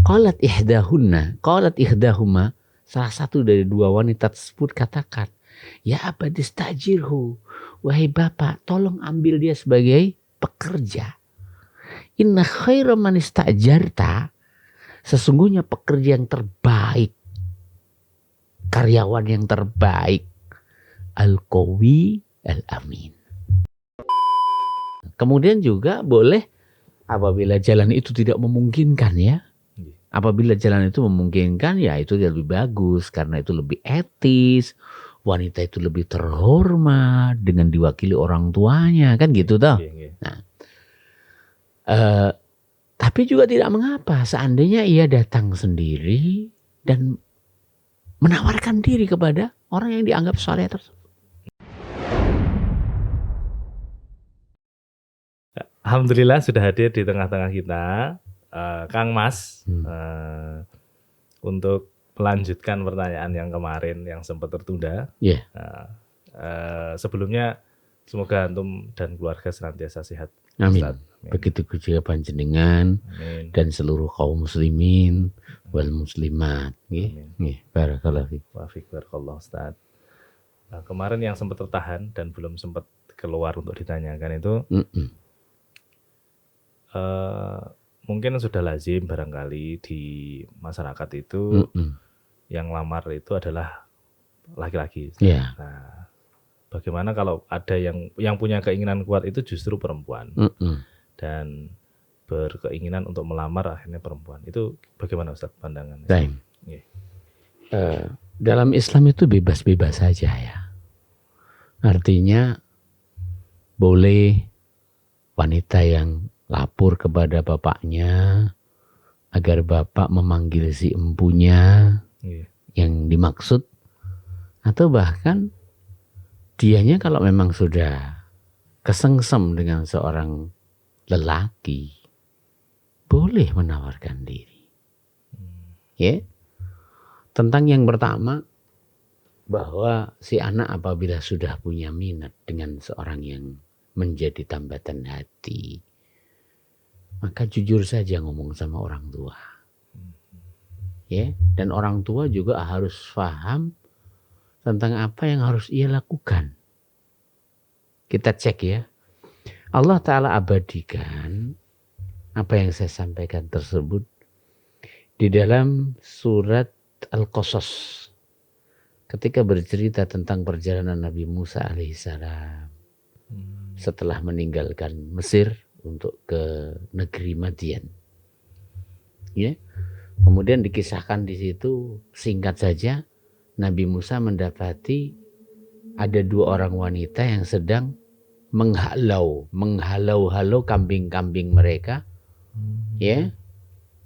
qalat ihdahuma, salah satu dari dua wanita tersebut katakan, ya abadistajirhu, wahai bapak, tolong ambil dia sebagai pekerja. Inna khaira man istajarta, sesungguhnya pekerja yang terbaik, karyawan yang terbaik, al-qawi al-amin. Kemudian juga boleh apabila jalan itu tidak memungkinkan ya. Apabila jalan itu memungkinkan ya itu lebih bagus karena itu lebih etis. Wanita itu lebih terhormat dengan diwakili orang tuanya kan gitu toh. Nah, tapi juga tidak mengapa seandainya ia datang sendiri dan menawarkan diri kepada orang yang dianggap saleh tersebut. Alhamdulillah sudah hadir di tengah-tengah kita Kang Mas untuk melanjutkan pertanyaan yang kemarin yang sempat tertunda. Yeah. Sebelumnya semoga antum dan keluarga senantiasa sehat. Amin. Begitu juga panjenengan dan seluruh kaum muslimin wal muslimat. Nggih. Barakallahu fiik. Wa fiik barakallahu Ustaz. Kemarin yang sempat tertahan dan belum sempat keluar untuk ditanyakan itu mungkin sudah lazim barangkali di masyarakat itu yang lamar itu adalah laki-laki. Yeah. Nah, bagaimana kalau ada yang punya keinginan kuat itu justru perempuan dan berkeinginan untuk melamar akhirnya perempuan, itu bagaimana Ustaz pandangannya? Dalam Islam itu bebas-bebas saja ya. Artinya boleh wanita yang lapor kepada bapaknya agar bapak memanggil si empunya yang dimaksud, atau bahkan dianya kalau memang sudah kesengsem dengan seorang lelaki boleh menawarkan diri. Ya. Tentang yang pertama, bahwa si anak apabila sudah punya minat dengan seorang yang menjadi tambatan hati, maka jujur saja ngomong sama orang tua. Ya, dan orang tua juga harus paham tentang apa yang harus ia lakukan. Kita cek ya. Allah Ta'ala abadikan apa yang saya sampaikan tersebut di dalam surat Al-Qasas. Ketika bercerita tentang perjalanan Nabi Musa alaihissalam setelah meninggalkan Mesir untuk ke negeri Madian. Ya. Kemudian dikisahkan di situ singkat saja, Nabi Musa mendapati ada dua orang wanita yang sedang menghalau kambing-kambing mereka, ya,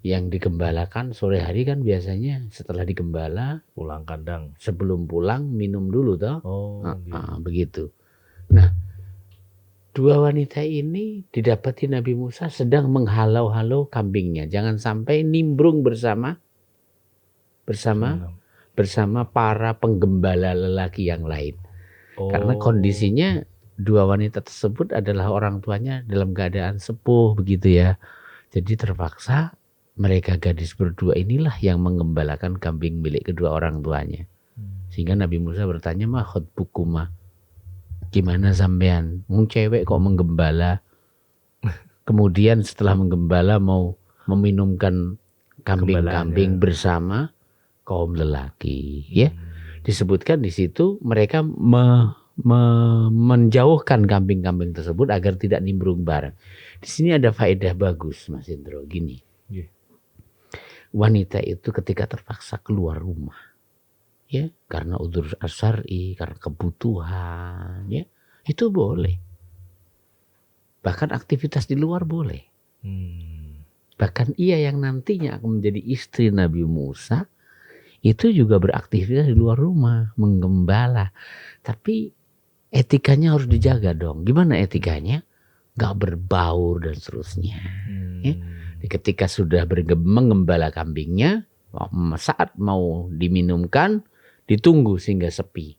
yang digembalakan sore hari kan biasanya setelah digembala pulang kandang. Sebelum pulang minum dulu toh. Begitu. Nah, dua wanita ini didapati Nabi Musa sedang menghalau-halau kambingnya. Jangan sampai nimbrung bersama para penggembala lelaki yang lain. Karena kondisinya dua wanita tersebut adalah orang tuanya dalam keadaan sepuh begitu ya. Jadi terpaksa mereka gadis berdua inilah yang menggembalakan kambing milik kedua orang tuanya. Sehingga Nabi Musa bertanya, "Ma khutbukuma?" Gimana sampean? Cewek kok menggembala? Kemudian setelah menggembala mau meminumkan kambing-kambing bersama kaum lelaki, ya. Disebutkan di situ mereka menjauhkan kambing-kambing tersebut agar tidak nimbrung bareng. Di sini ada faedah bagus, Mas Indro. Gini, wanita itu ketika terpaksa keluar rumah, ya, karena udzur syar'i, karena kebutuhan, ya, itu boleh. Bahkan aktivitas di luar boleh. Bahkan ia yang nantinya akan menjadi istri Nabi Musa itu juga beraktivitas di luar rumah, menggembala. Tapi etikanya harus dijaga dong. Gimana etikanya? Gak berbaur dan seterusnya. Ya. Ketika sudah menggembala kambingnya, saat mau diminumkan, ditunggu sehingga sepi,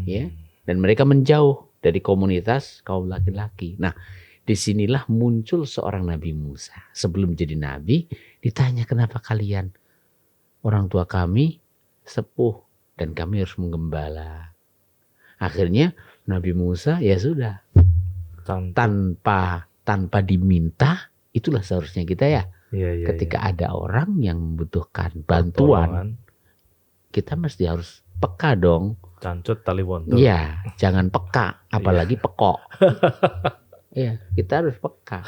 ya, dan mereka menjauh dari komunitas kaum laki-laki. Nah, disinilah muncul seorang Nabi Musa. Sebelum jadi nabi, ditanya kenapa kalian, orang tua kami sepuh dan kami harus menggembala. Akhirnya Nabi Musa ya sudah, tanpa diminta, itulah seharusnya kita ya. Ketika ada orang yang membutuhkan bantuan, kita mesti harus peka dong. Cancut tali wonto. Iya, jangan peka, apalagi pekok. Iya, kita harus peka.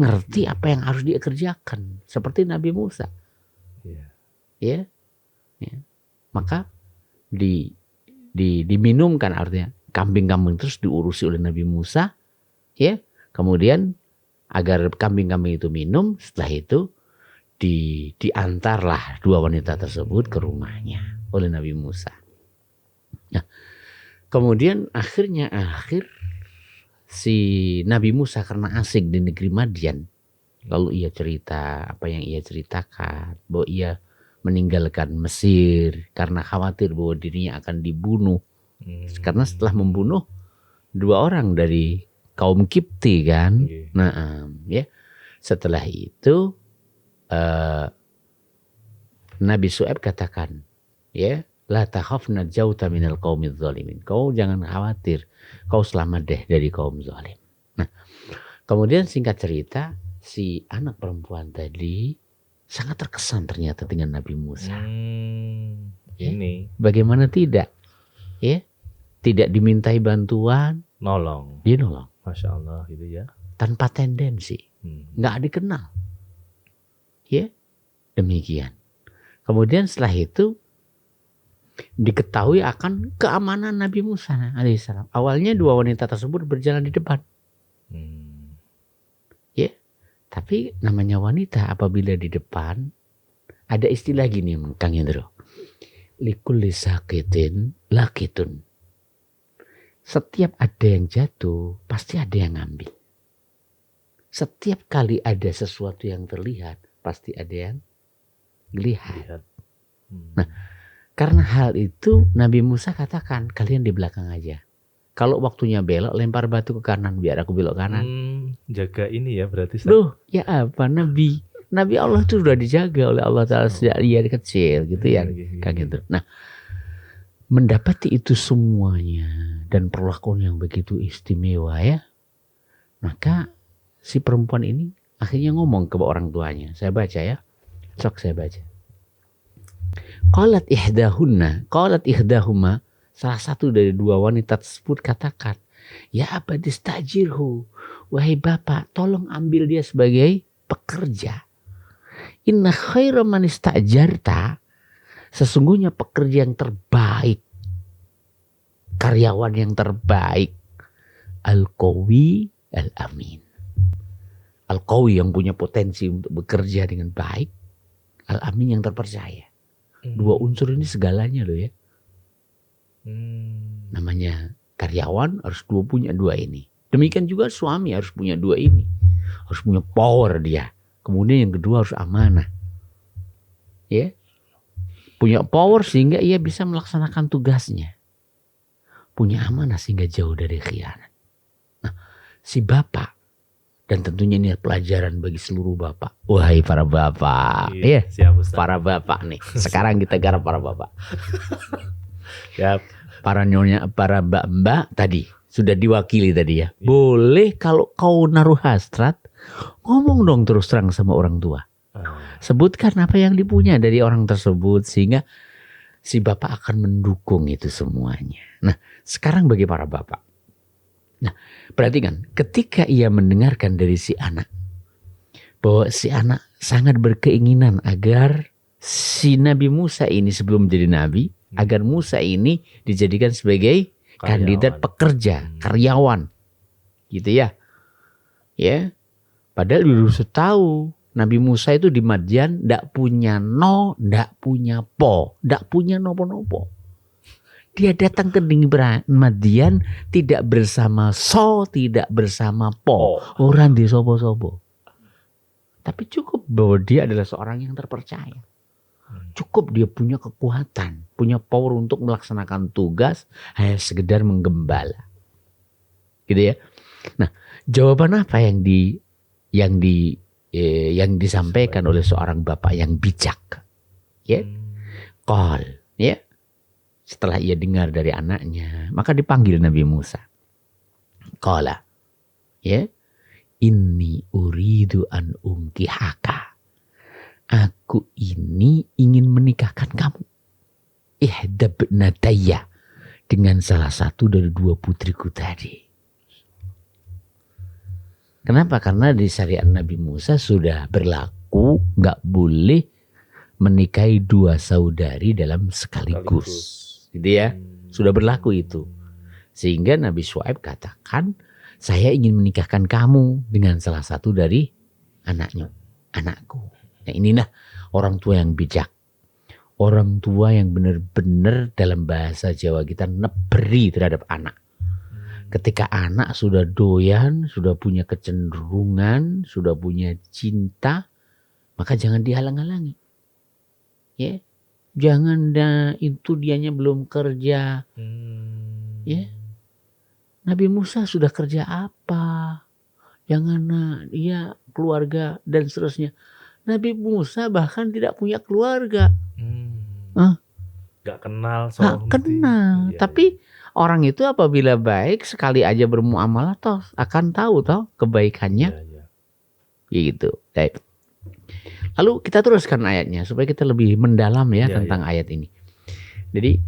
Ngerti apa yang harus dia kerjakan, seperti Nabi Musa. Ya. Maka diminumkan, artinya kambing-kambing terus diurusi oleh Nabi Musa, ya. Kemudian agar kambing-kambing itu minum, setelah itu diantarlah dua wanita tersebut ke rumahnya oleh Nabi Musa. Nah, kemudian akhir si Nabi Musa karena asik di negeri Madian, lalu ia cerita apa yang ia ceritakan, bahwa ia meninggalkan Mesir karena khawatir bahwa dirinya akan dibunuh. Karena setelah membunuh dua orang dari kaum Kipti kan. Nah, ya. Setelah itu Nabi Syuaib katakan, ya, la takhafna jauta minal qaumiz zalimin. Kau jangan khawatir, kau selamat deh dari kaum zalim. Nah, kemudian singkat cerita, si anak perempuan tadi sangat terkesan ternyata dengan Nabi Musa. Ya? Ini bagaimana tidak? Ya, tidak dimintai bantuan, nolong. Dia nolong. Masya Allah gitu ya. Tanpa tendensi, nggak dikenal. Ya, demikian. Kemudian setelah itu diketahui akan keamanan Nabi Musa alaihissalam. Awalnya dua wanita tersebut berjalan di depan. Ya, tapi namanya wanita apabila di depan ada istilah gini, Kang Hendro. Likulli sakitin lakitun. Setiap ada yang jatuh, pasti ada yang ngambil. Setiap kali ada sesuatu yang terlihat, pasti ada yang lihat. Nah, karena hal itu Nabi Musa katakan, kalian di belakang aja. Kalau waktunya belok, lempar batu ke kanan biar aku belok kanan. Jaga ini ya berarti. Loh, ya apa Nabi Allah itu sudah dijaga oleh Allah Ta'ala sejak dia kecil gitu ya. Kayak gitu. Nah, mendapati itu semuanya dan perlakuan yang begitu istimewa ya, maka si perempuan ini akhirnya ngomong ke orang tuanya. Saya baca ya. Sok saya baca. Qalat ihdahuma, salah satu dari dua wanita tersebut katakan, ya abadistajirhu, wahai bapak, tolong ambil dia sebagai pekerja. Inna khaira man istajarta, sesungguhnya pekerja yang terbaik, karyawan yang terbaik, al-qawi al-amin. Al-qawi yang punya potensi untuk bekerja dengan baik, al-amin yang terpercaya. Dua unsur ini segalanya loh ya. Namanya karyawan harus punya dua ini. Demikian juga suami harus punya dua ini. Harus punya power dia. Kemudian yang kedua harus amanah. Ya. Punya power sehingga ia bisa melaksanakan tugasnya. Punya amanah sehingga jauh dari khianat. Nah, si bapak, dan tentunya ini pelajaran bagi seluruh bapak. Wahai para bapak. Iya, para bapak nih. Sekarang kita garap para bapak. Ya, para nyonya, para mbak-mbak tadi sudah diwakili tadi ya. Boleh kalau kau naruh hasrat, ngomong dong terus terang sama orang tua. Sebutkan apa yang dipunya dari orang tersebut sehingga si bapak akan mendukung itu semuanya. Nah, sekarang bagi para bapak. Nah, perhatikan, ketika ia mendengarkan dari si anak bahwa si anak sangat berkeinginan agar si Nabi Musa ini sebelum menjadi nabi, agar Musa ini dijadikan sebagai kandidat pekerja, karyawan. Gitu ya. Ya. Padahal dulu tahu Nabi Musa itu di Madian ndak punya ndak punya ndak punya nopo-nopo. Dia datang ke Madian tidak bersama tidak bersama orang di sopo-sopo. Tapi cukup bahwa dia adalah seorang yang terpercaya. Cukup dia punya kekuatan, punya power untuk melaksanakan tugas, hanya sekedar menggembala. Gitu ya. Nah, Jawaban apa yang disampaikan oleh seorang bapak yang bijak? Ya, qal, ya. Setelah ia dengar dari anaknya, maka dipanggil Nabi Musa. Qala, ya, inni uridu an unkihaka. Aku ini ingin menikahkan kamu. Ihdabnatayya, dengan salah satu dari dua putriku tadi. Kenapa? Karena di syariat Nabi Musa sudah berlaku nggak boleh menikahi dua saudari dalam sekaligus. Gitu ya. Sudah berlaku itu. Sehingga Nabi Syuaib katakan, saya ingin menikahkan kamu dengan salah satu dari anakku. Nah, inilah orang tua yang bijak. Orang tua yang benar-benar dalam bahasa Jawa kita neberi terhadap anak. Ketika anak sudah doyan, sudah punya kecenderungan, sudah punya cinta, maka jangan dihalang-halangi. Ya, jangan itu dianya belum kerja. Ya, Nabi Musa sudah kerja apa? Jangan dia keluarga dan seterusnya. Nabi Musa bahkan tidak punya keluarga. Gak kenal. Iya, tapi orang itu apabila baik sekali aja bermuamalah toh akan tahu toh kebaikannya. Gitu. Baik. Lalu kita teruskan ayatnya supaya kita lebih mendalam tentang ayat ini. Jadi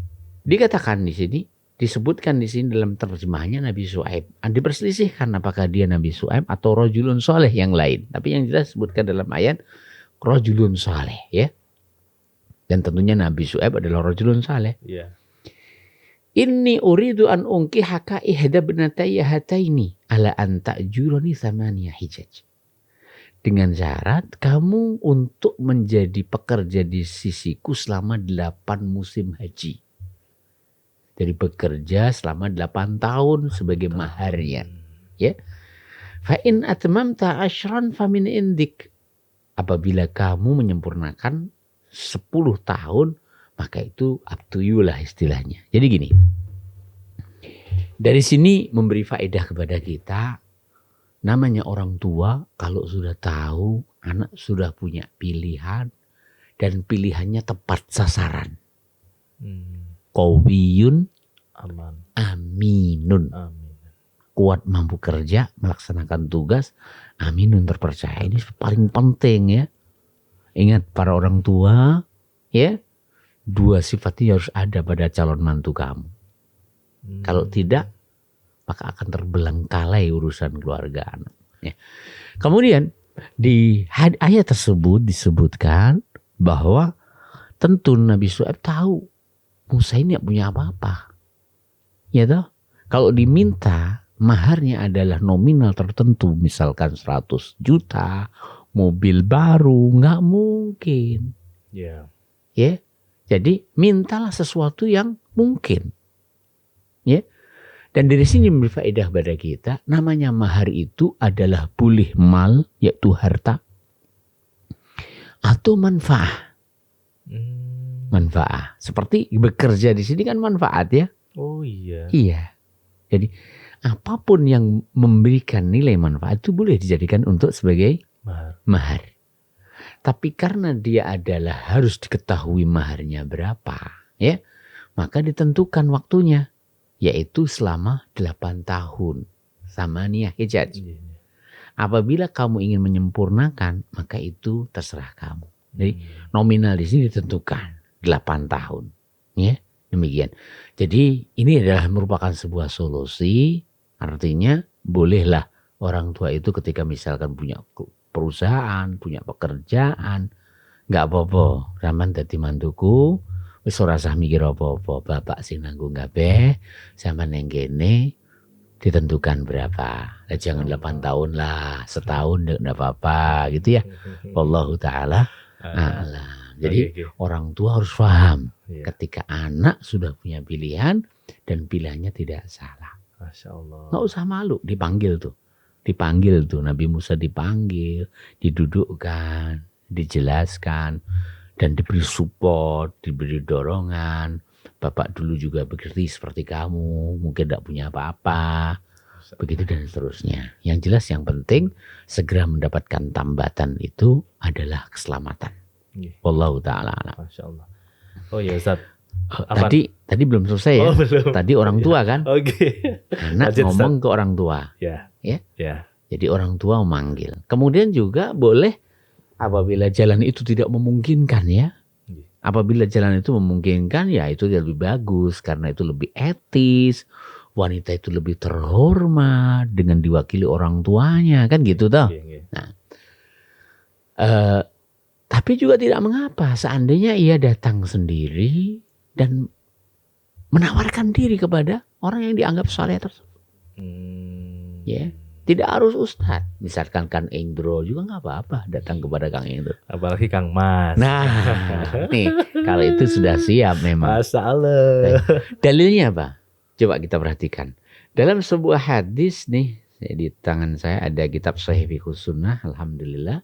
dikatakan di sini, disebutkan di sini dalam terjemahannya Nabi Syuaib. Diperselisihkan apakah dia Nabi Syuaib atau rajulun soleh yang lain. Tapi yang jelas disebutkan dalam ayat rajulun soleh, ya. Dan tentunya Nabi Syuaib adalah rajulun saleh. Yeah. Inni uridu an unkihaka ihdabnatayya hataini ala an ta'jurani thamaniya hijaj. Dengan syarat kamu untuk menjadi pekerja di sisiku selama 8 musim haji. Jadi bekerja selama 8 tahun sebagai maharnya. Ya. Fa in atmamta asyran famin indik. Apabila kamu menyempurnakan 10 tahun, maka itu up to you lah istilahnya. Jadi gini, dari sini memberi faedah kepada kita, namanya orang tua kalau sudah tahu anak sudah punya pilihan dan pilihannya tepat sasaran. Qawiyun aminun. Kuat mampu kerja, melaksanakan tugas, aminun terpercaya. Ini paling penting ya. Ingat para orang tua, ya, 2 sifat ini harus ada pada calon mantu kamu. Kalau tidak, maka akan terbelengkalai urusan keluarga anak. Ya. Kemudian di ayat tersebut disebutkan bahwa tentu Nabi Syuaib tahu Musa ini tidak punya apa-apa. Ya toh? Kalau diminta maharnya adalah nominal tertentu, misalkan 100 juta, mobil baru, nggak mungkin. Ya. Jadi mintalah sesuatu yang mungkin. Ya. Dan dari sini memberi faedah pada kita, namanya mahar itu adalah boleh mal, yaitu harta, atau manfaat. Manfaat. Seperti bekerja di sini kan manfaat ya. Oh iya. Iya. Jadi apapun yang memberikan nilai manfaat itu boleh dijadikan untuk sebagai mahar. Tapi karena dia adalah harus diketahui maharnya berapa, ya, maka ditentukan waktunya, yaitu selama 8 tahun. Samaniyah hijaj. Apabila kamu ingin menyempurnakan, maka itu terserah kamu. Jadi nominal di sini ditentukan 8 tahun, ya, demikian. Jadi ini adalah merupakan sebuah solusi, artinya bolehlah orang tua itu ketika misalkan punya perusahaan, punya pekerjaan, nggak apa-apa, raman dadi mantuku, wis ora usah mikir apa-apa, bapak sing nanggung kabeh, sama neng kene ditentukan berapa. Nah, jangan 8 tahun lah, setahun enggak apa-apa gitu ya. Wallahu taala a'lam. Jadi orang tua harus paham ketika anak sudah punya pilihan dan pilihannya tidak salah. Masya Allah. Nggak usah malu, dipanggil tuh. Nabi Musa dipanggil, didudukkan, dijelaskan, dan diberi support, diberi dorongan. Bapak dulu juga bekerja seperti kamu, mungkin tidak punya apa-apa. Ustaz. Begitu dan seterusnya. Yang jelas yang penting segera mendapatkan tambatan itu adalah keselamatan. Wallahu ta'ala a'lam. Masya Allah. Oh ya Ustaz. Tadi belum selesai ya. Belum. Tadi orang tua kan. Oke. Anak Lanjut, ngomong ke orang tua. Ya. Jadi orang tua memanggil. Kemudian juga boleh apabila jalan itu tidak memungkinkan ya. Apabila jalan itu memungkinkan ya itu lebih bagus karena itu lebih etis. Wanita itu lebih terhormat dengan diwakili orang tuanya kan gitu toh. Nah, tapi juga tidak mengapa seandainya ia datang sendiri dan menawarkan diri kepada orang yang dianggap saleh tersebut. Ya, tidak harus ustadz. Misalkan Kang Indro juga nggak apa-apa datang kepada Kang Indro. Apalagi Kang Mas. Nah, nih kalau itu sudah siap memang. Masya Allah. Dalilnya apa? Coba kita perhatikan. Dalam sebuah hadis nih, di tangan saya ada kitab Sahih Fiqhus Sunnah, alhamdulillah.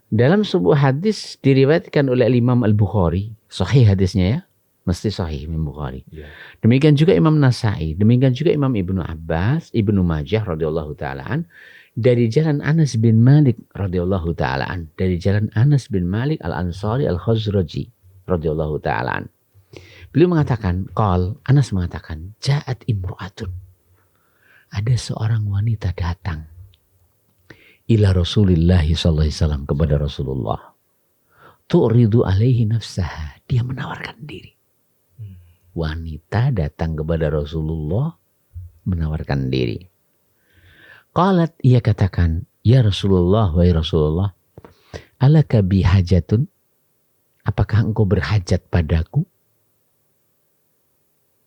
Dalam sebuah hadis diriwayatkan oleh Imam Al-Bukhari, sahih hadisnya ya, mesti sahih Imam Bukhari. Yeah. Demikian juga Imam Nasai, demikian juga Imam Ibnu Abbas, Ibnu Majah radhiyallahu ta'ala dari jalan Anas bin Malik radhiyallahu ta'ala dari jalan Anas bin Malik Al-Ansari Al-Khazraji radhiyallahu ta'ala. Beliau mengatakan, Anas mengatakan, ja'at imru'atun. Ada seorang wanita datang ila Rasulillah sallallahu alaihi wasallam kepada Rasulullah. Tu'ridu alaihi nafsaha. Dia menawarkan diri. Wanita datang kepada Rasulullah menawarkan diri. Qalat, ia katakan, ya Rasulullah, wahai Rasulullah, alaka bihajatun? Apakah engkau berhajat padaku?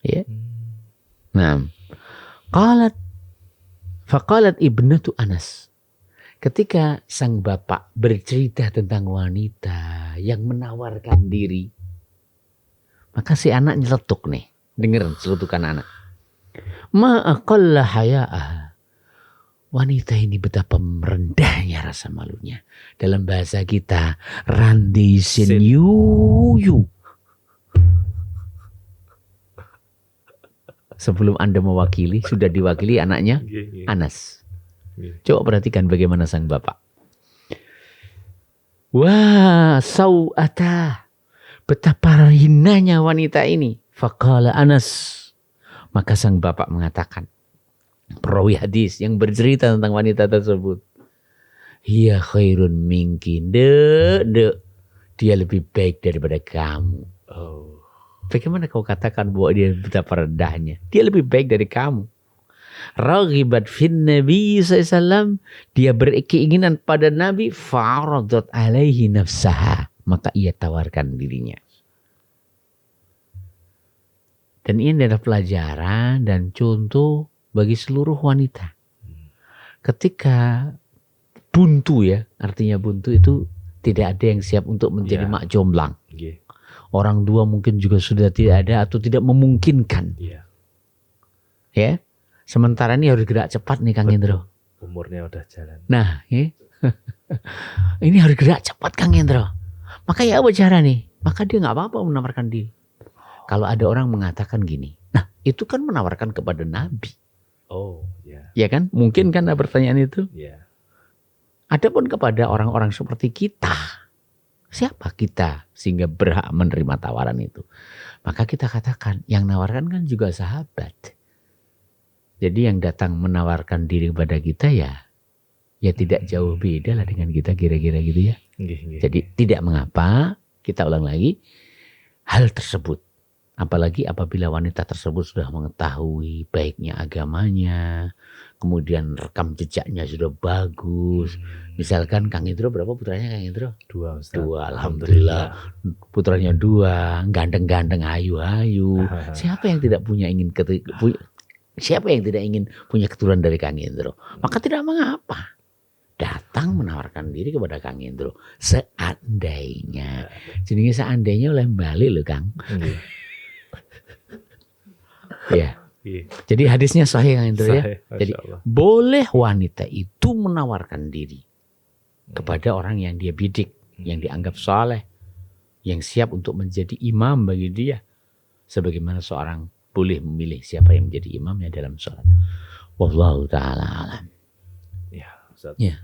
Ya. Nah, faqalat ibnatu Anas. Ketika sang bapak bercerita tentang wanita yang menawarkan diri, maka si anak nyeletuk nih. Dengar celetukan anak. Ma aqalla haya'ah. Wanita ini betapa rendahnya rasa malunya. Dalam bahasa kita, randi senyuyu. Sebelum Anda mewakili, sudah diwakili anaknya Anas. Coba perhatikan bagaimana sang bapak. Wah, sau'ata. Betapa hinanya wanita ini. Faqala Anas. Maka sang bapak mengatakan, perawi hadis yang bercerita tentang wanita tersebut. Hiya khairun minki. Dia lebih baik daripada kamu. Oh. Bagaimana kau katakan bahwa dia betapa rendahnya? Dia lebih baik dari kamu. Raghibat fin Nabi SAW. Dia berkeinginan pada Nabi. Fa'aradat alaihi nafsaha. Maka ia tawarkan dirinya. Dan ini adalah pelajaran dan contoh bagi seluruh wanita. Ketika buntu ya. Artinya buntu itu tidak ada yang siap untuk menjadi mak jomblang. Orang tua mungkin juga sudah tidak ada atau tidak memungkinkan. Ya. Sementara ini harus gerak cepat nih Kang Indro. Umurnya udah jalan. Nah, ya. Ini harus gerak cepat Kang Indro. Maka ya apa cara nih? Maka dia nggak apa-apa menawarkan diri. Kalau ada orang mengatakan gini, nah itu kan menawarkan kepada Nabi. Oh, ya. Ya kan? Mungkin kan ada pertanyaan itu? Ya. Adapun kepada orang-orang seperti kita, siapa kita sehingga berhak menerima tawaran itu? Maka kita katakan, yang nawarkan kan juga sahabat. Jadi yang datang menawarkan diri kepada kita ya tidak jauh beda lah dengan kita kira-kira gitu ya. Jadi tidak mengapa, kita ulang lagi, hal tersebut. Apalagi apabila wanita tersebut sudah mengetahui baiknya agamanya, kemudian rekam jejaknya sudah bagus. Misalkan Kang Indro berapa putranya Kang Indro? 2 Ustaz. 2, alhamdulillah. Putranya 2, ganteng-ganteng, ayu-ayu. Siapa yang tidak ingin punya keturunan dari Kang Indro? Maka tidak mengapa. Datang menawarkan diri kepada Kang Indro. Seandainya. Jadi seandainya oleh balik loh Kang. Ya. Jadi hadisnya sahih Kang Indro ya. Jadi boleh wanita itu menawarkan diri kepada orang yang dia bidik, yang dianggap saleh, yang siap untuk menjadi imam bagi dia. Sebagaimana seorang boleh memilih siapa yang menjadi imamnya dalam sholat. Wallahu taala alam. Ya, Ustaz. Ya.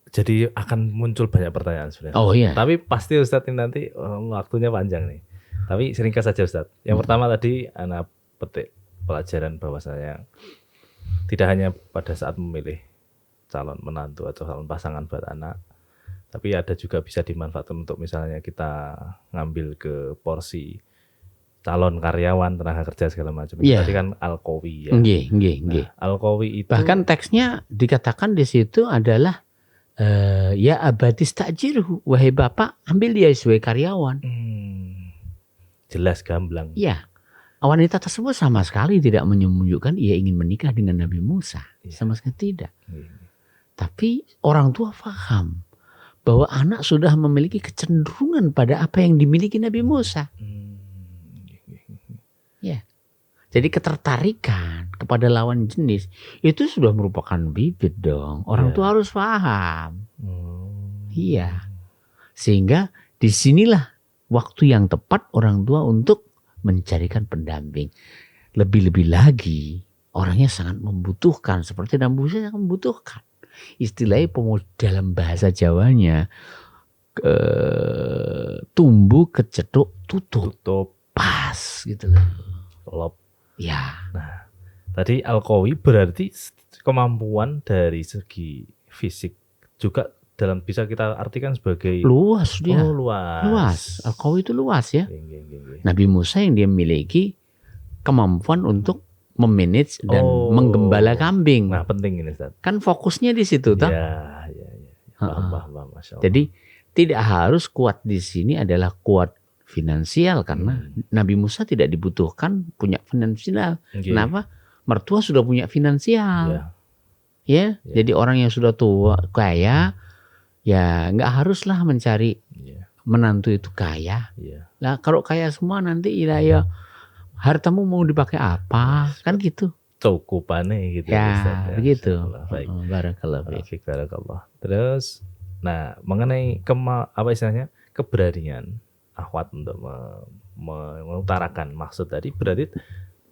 Jadi akan muncul banyak pertanyaan sebenarnya. Oh iya. Tapi pasti Ustaz ini nanti waktunya panjang nih. Tapi seringkas saja Ustaz. Yang pertama tadi anak petik pelajaran bahwasanya tidak hanya pada saat memilih calon menantu atau calon pasangan buat anak, tapi ada juga bisa dimanfaatkan untuk misalnya kita ngambil ke porsi calon karyawan, tenaga kerja segala macam. Yeah. Tadi kan Al-Qawi ya. Nggih. Nah, Al-Qawi itu Bahkan teksnya dikatakan di situ adalah ya abadis takjirhu, wahai bapak ambil dia sebagai karyawan. Jelas gamblang. Ya, wanita tersebut sama sekali tidak menyembunyikan ia ingin menikah dengan Nabi Musa, sama sekali tidak. Tapi orang tua paham bahwa anak sudah memiliki kecenderungan pada apa yang dimiliki Nabi Musa. Ya, jadi ketertarikan kepada lawan jenis itu sudah merupakan bibit dong. Orang tua harus paham. Iya, sehingga disinilah waktu yang tepat orang tua untuk mencarikan pendamping. Lebih-lebih lagi orangnya sangat membutuhkan, seperti Nabi Musa yang membutuhkan. Istilahnya dalam bahasa Jawanya tumbuh keceduk tutup pas gitu loh. Lop. Ya. Nah, tadi Al-Qawi berarti kemampuan dari segi fisik juga dalam bisa kita artikan sebagai luas dia. Oh, luas. Al-Qawi itu luas ya. Geng. Nabi Musa yang dia miliki kemampuan untuk memanage dan menggembala kambing. Nah, penting ini Ustaz. Kan fokusnya di situ toh. Ya. Paham, Masya Allah. Jadi tidak harus kuat di sini adalah kuat finansial karena Nabi Musa tidak dibutuhkan punya finansial. Kenapa? Mertua sudah punya finansial. Ya. Jadi orang yang sudah tua kaya ya nggak haruslah mencari menantu itu kaya. Lah kalau kaya semua nanti ya hartamu mau dipakai apa? Kan gitu. Cukupane gitu. Ya, Ustaz, begitu. Baik. Barakallah. Barakallah. Terus, nah mengenai apa istilahnya keberanian akhwat untuk mengutarakan maksud tadi, berarti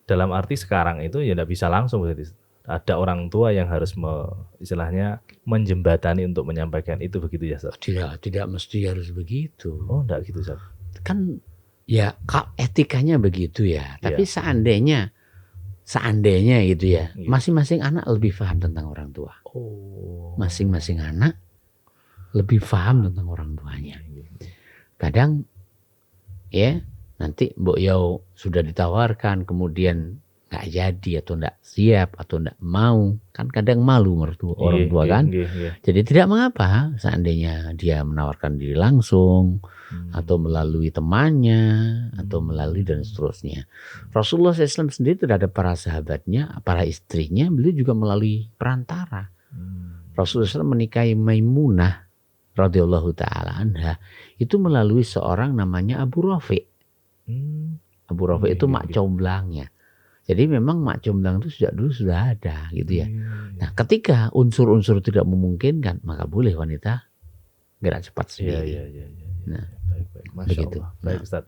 dalam arti sekarang itu ya tidak bisa langsung berarti ada orang tua yang harus istilahnya menjembatani untuk menyampaikan itu, begitu ya Ustaz? Tidak mesti harus begitu. Oh, enggak gitu Ustaz. Kan ya etikanya begitu ya. Tapi seandainya gitu ya, masing-masing anak lebih paham tentang orang tua. Masing-masing anak lebih paham tentang orang tuanya. Kadang ya nanti Mbok Yau sudah ditawarkan kemudian nggak jadi atau nggak siap atau nggak mau, kan kadang malu orang tua kan. Jadi tidak mengapa seandainya dia menawarkan diri langsung atau melalui temannya atau melalui dan seterusnya. Rasulullah SAW sendiri terhadap para sahabatnya, para istrinya, beliau juga melalui perantara. Rasulullah SAW menikahi Maimunah radhiyallahu taala anha itu melalui seorang namanya Abu Rafi. Abu Rafi itu mak comblangnya. Jadi memang mak comblang itu sejak dulu sudah ada gitu ya. Nah, ketika unsur-unsur tidak memungkinkan, maka boleh wanita gerak cepat sendiri. Nah, baik. Masya Allah. Baik Ustaz.